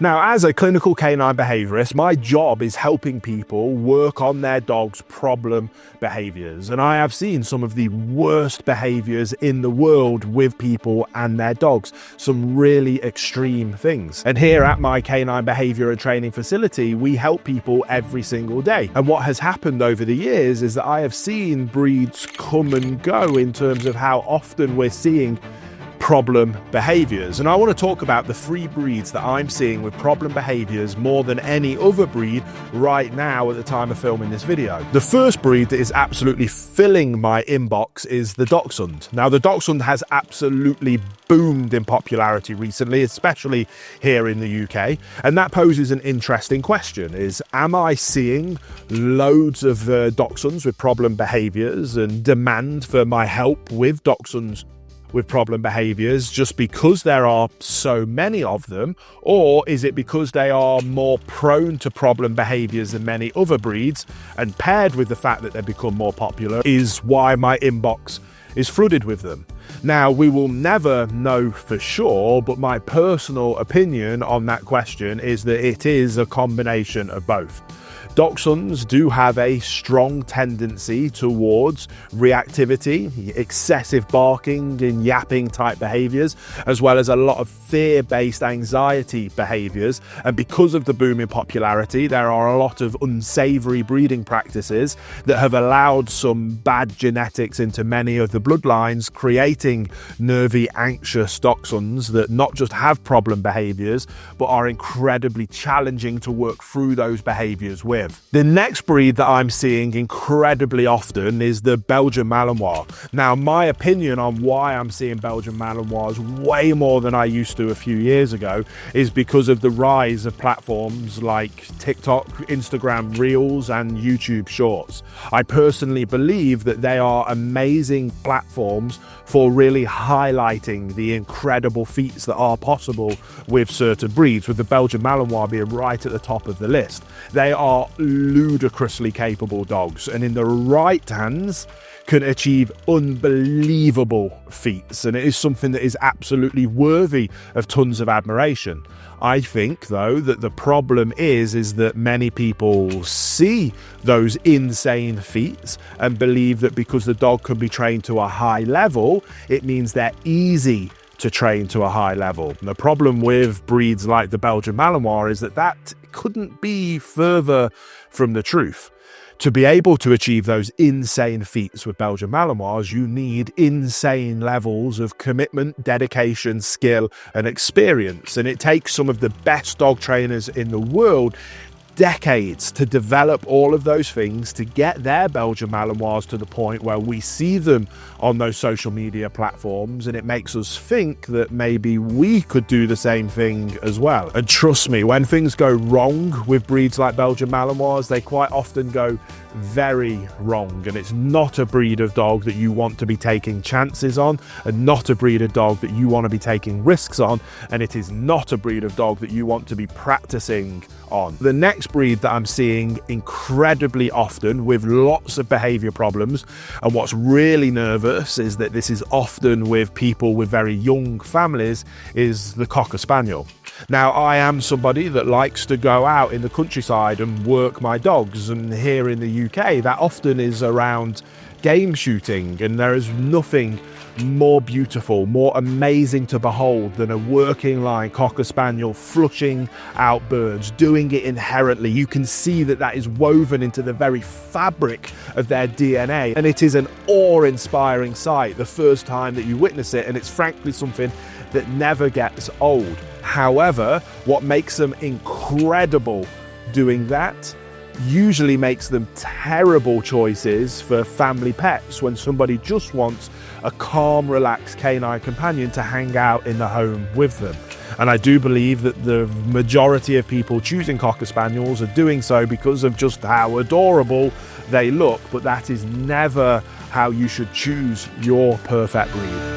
Now, as a clinical canine behaviourist, my job is helping people work on their dog's problem behaviours. And I have seen some of the worst behaviours in the world with people and their dogs, some really extreme things. And here at my canine behaviour and training facility, we help people every single day. And what has happened over the years is that I have seen breeds come and go in terms of how often we're seeing problem behaviours. And I want to talk about the 3 breeds that I'm seeing with problem behaviours more than any other breed right now at the time of filming this video. The first breed that is absolutely filling my inbox is the Dachshund. Now, the Dachshund has absolutely boomed in popularity recently, especially here in the UK. And that poses an interesting question: am I seeing loads of Dachshunds with problem behaviours and demand for my help with Dachshunds with problem behaviours just because there are so many of them? Or is it because they are more prone to problem behaviours than many other breeds, and paired with the fact that they've become more popular is why my inbox is flooded with them? Now, we will never know for sure, but my personal opinion on that question is that it is a combination of both. Dachshunds do have a strong tendency towards reactivity, excessive barking and yapping type behaviours, as well as a lot of fear-based anxiety behaviours. And because of the boom in popularity, there are a lot of unsavoury breeding practices that have allowed some bad genetics into many of the bloodlines, creating nervy, anxious Dachshunds that not just have problem behaviours, but are incredibly challenging to work through those behaviours with. The next breed that I'm seeing incredibly often is the Belgian Malinois. Now, my opinion on why I'm seeing Belgian Malinois way more than I used to a few years ago is because of the rise of platforms like TikTok, Instagram Reels, and YouTube Shorts. I personally believe that they are amazing platforms for really highlighting the incredible feats that are possible with certain breeds, with the Belgian Malinois being right at the top of the list. They are ludicrously capable dogs, and in the right hands can achieve unbelievable feats, and it is something that is absolutely worthy of tons of admiration. I think, though, that the problem is that many people see those insane feats and believe that because the dog can be trained to a high level, it means they're easy to train to a high level. And the problem with breeds like the Belgian Malinois is that couldn't be further from the truth. To be able to achieve those insane feats with Belgian Malinois, you need insane levels of commitment, dedication, skill, and experience. And it takes some of the best dog trainers in the world decades to develop all of those things to get their Belgian Malinois to the point where we see them on those social media platforms, and it makes us think that maybe we could do the same thing as well. And trust me, when things go wrong with breeds like Belgian Malinois, they quite often go very wrong, and it's not a breed of dog that you want to be taking chances on, and not a breed of dog that you want to be taking risks on, and it is not a breed of dog that you want to be practicing on. The next breed that I'm seeing incredibly often with lots of behavior problems, and what's really nervous is that this is often with people with very young families, is the Cocker Spaniel. Now, I am somebody that likes to go out in the countryside and work my dogs, and here in the UK that often is around game shooting, and there is nothing more beautiful, more amazing to behold than a working line Cocker Spaniel flushing out birds, doing it inherently. You can see that that is woven into the very fabric of their DNA, and it is an awe-inspiring sight the first time that you witness it, and it's frankly something that never gets old. However, what makes them incredible doing that usually makes them terrible choices for family pets when somebody just wants a calm, relaxed canine companion to hang out in the home with them. And I do believe that the majority of people choosing Cocker Spaniels are doing so because of just how adorable they look, but that is never how you should choose your perfect breed.